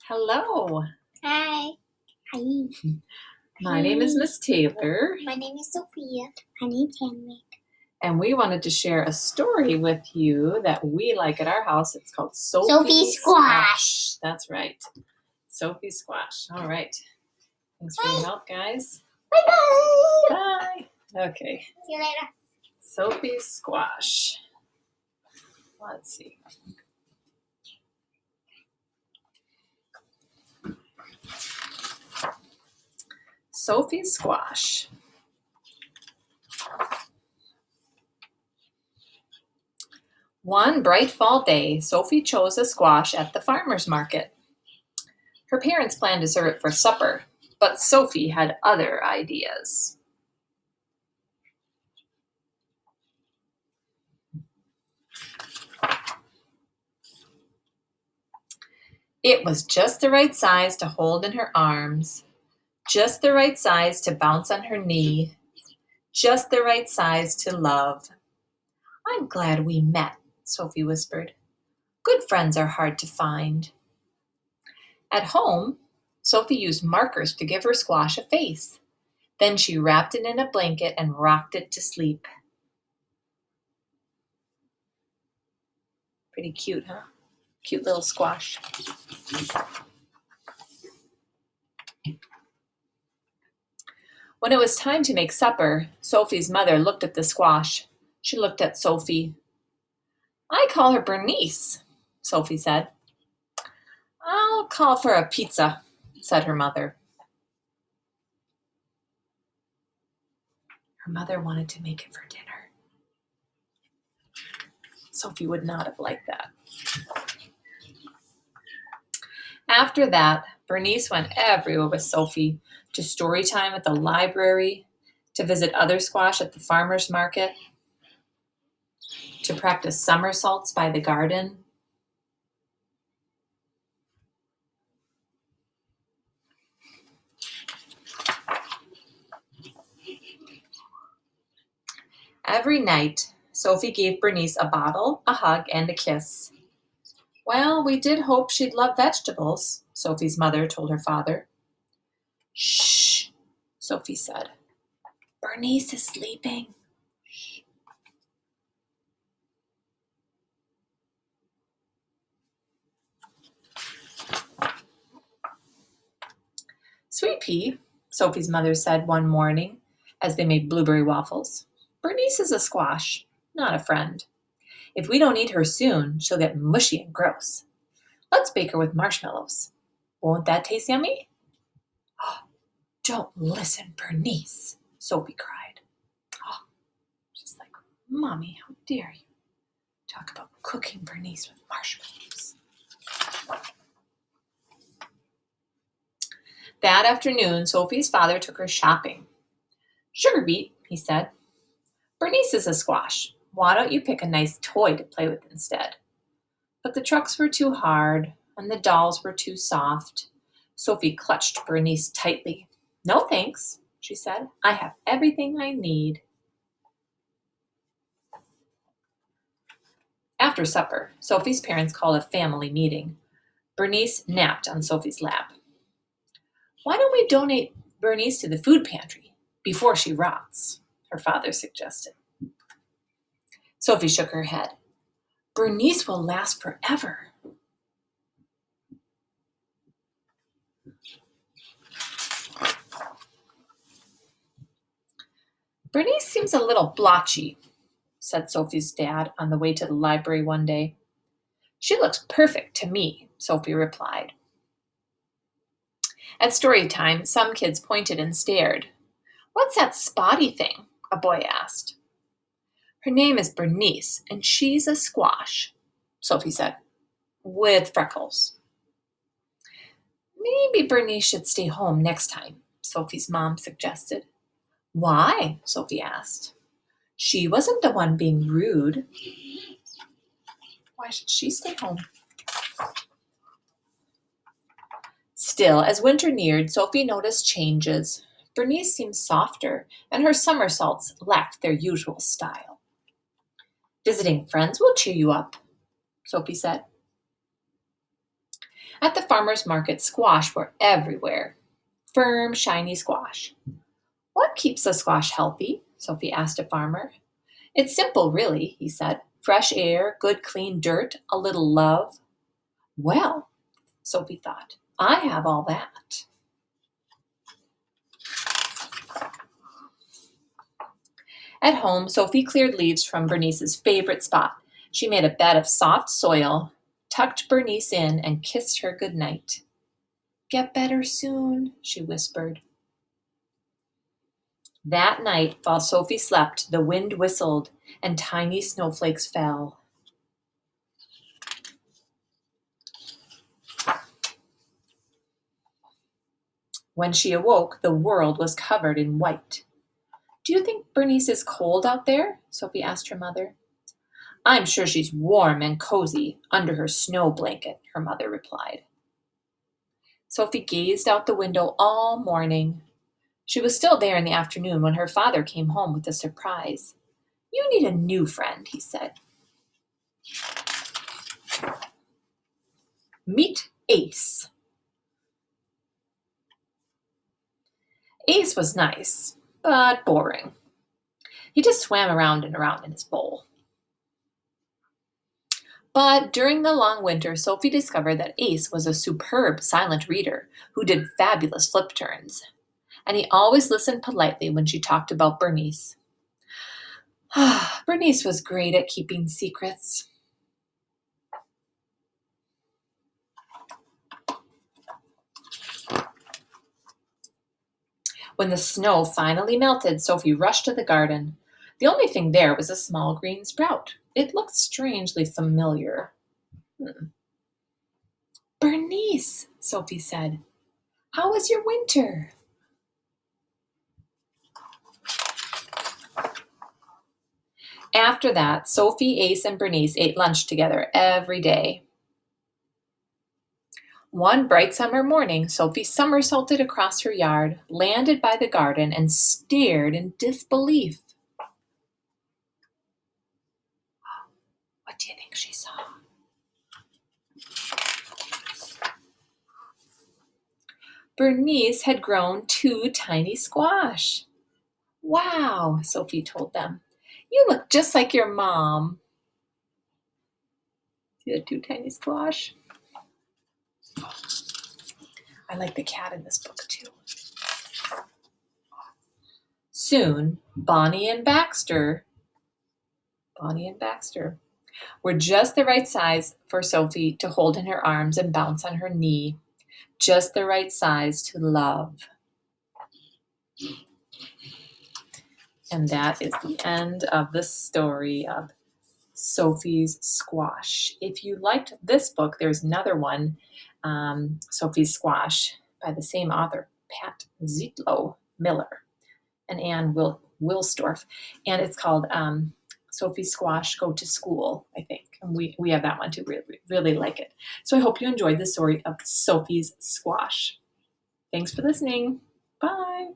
Hello. Hi. Hi. My name is Miss Taylor, My name is Sophia. My name's Henry. and we wanted to share a story with you that we like at our house. It's called Sophie Squash. That's right. Sophie Squash. All right. Thanks for your help, guys. Bye-bye. Bye. Okay. See you later. Sophie Squash. Let's see. Sophie Squash. One bright fall day, Sophie chose a squash at the farmer's market. Her parents planned to serve it for supper, but Sophie had other ideas. It was just the right size to hold in her arms, just the right size to bounce on her knee, just the right size to love. I'm glad we met, Sophie whispered. Good friends are hard to find. At home, Sophie used markers to give her squash a face. Then she wrapped it in a blanket and rocked it to sleep. Pretty cute, huh? Cute little squash. When it was time to make supper, Sophie's mother looked at the squash. She looked at Sophie. I call her Bernice, Sophie said. I'll call for a pizza, said her mother. Her mother wanted to make it for dinner. Sophie would not have liked that. After that, Bernice went everywhere with Sophie, to story time at the library, to visit other squash at the farmer's market, to practice somersaults by the garden. Every night, Sophie gave Bernice a bottle, a hug, and a kiss. Well, we did hope she'd love vegetables, Sophie's mother told her father. Shh, Sophie said. Bernice is sleeping. Shh. Sweet Pea, Sophie's mother said one morning as they made blueberry waffles. Bernice is a squash, not a friend. If we don't eat her soon, she'll get mushy and gross. Let's bake her with marshmallows. Won't that taste yummy? Oh, don't listen, Bernice, Sophie cried. Oh, she's like, Mommy, how dare you talk about cooking Bernice with marshmallows. That afternoon, Sophie's father took her shopping. Sugar beet, he said. Bernice is a squash. Why don't you pick a nice toy to play with instead? But the trucks were too hard, and the dolls were too soft. Sophie clutched Bernice tightly. No thanks, she said. I have everything I need. After supper, Sophie's parents called a family meeting. Bernice napped on Sophie's lap. Why don't we donate Bernice to the food pantry before she rots? Her father suggested. Sophie shook her head. Bernice will last forever. Bernice seems a little blotchy, said Sophie's dad on the way to the library one day. She looks perfect to me, Sophie replied. At story time, some kids pointed and stared. What's that spotty thing? A boy asked. Her name is Bernice, and she's a squash, Sophie said, with freckles. Maybe Bernice should stay home next time, Sophie's mom suggested. Why? Sophie asked. She wasn't the one being rude. Why should she stay home? Still, as winter neared, Sophie noticed changes. Bernice seemed softer, and her somersaults lacked their usual style. Visiting friends will cheer you up, Sophie said. At the farmer's market, squash were everywhere. Firm, shiny squash. What keeps a squash healthy? Sophie asked a farmer. It's simple, really, he said. Fresh air, good clean dirt, a little love. Well, Sophie thought, I have all that. At home, Sophie cleared leaves from Bernice's favorite spot. She made a bed of soft soil, tucked Bernice in, and kissed her good night. Get better soon, she whispered. That night, while Sophie slept, the wind whistled and tiny snowflakes fell. When she awoke, the world was covered in white. Do you think Bernice is cold out there? Sophie asked her mother. I'm sure she's warm and cozy under her snow blanket, her mother replied. Sophie gazed out the window all morning. She was still there in the afternoon when her father came home with a surprise. You need a new friend, he said. Meet Ace. Ace was nice, but boring. He just swam around and around in his bowl. But during the long winter, Sophie discovered that Ace was a superb silent reader who did fabulous flip turns. And he always listened politely when she talked about Bernice. Bernice was great at keeping secrets. When the snow finally melted, Sophie rushed to the garden. The only thing there was a small green sprout. It looked strangely familiar. Bernice, Sophie said, how was your winter? After that, Sophie, Ace, and Bernice ate lunch together every day. One bright summer morning, Sophie somersaulted across her yard, landed by the garden, and stared in disbelief. What do you think she saw? Bernice had grown 2 tiny squash. Wow, Sophie told them. You look just like your mom. See the 2 tiny squash? I like the cat in this book too. Soon, Bonnie and Baxter were just the right size for Sophie to hold in her arms and bounce on her knee. Just the right size to love. And that is the end of the story of Sophie's Squash. If you liked this book, there's another one, Sophie's Squash, by the same author, Pat Zietlow Miller and Anne Wilsdorf. And it's called Sophie's Squash Go to School, I think. And we have that one too. Really, really like it. So I hope you enjoyed the story of Sophie's Squash. Thanks for listening. Bye.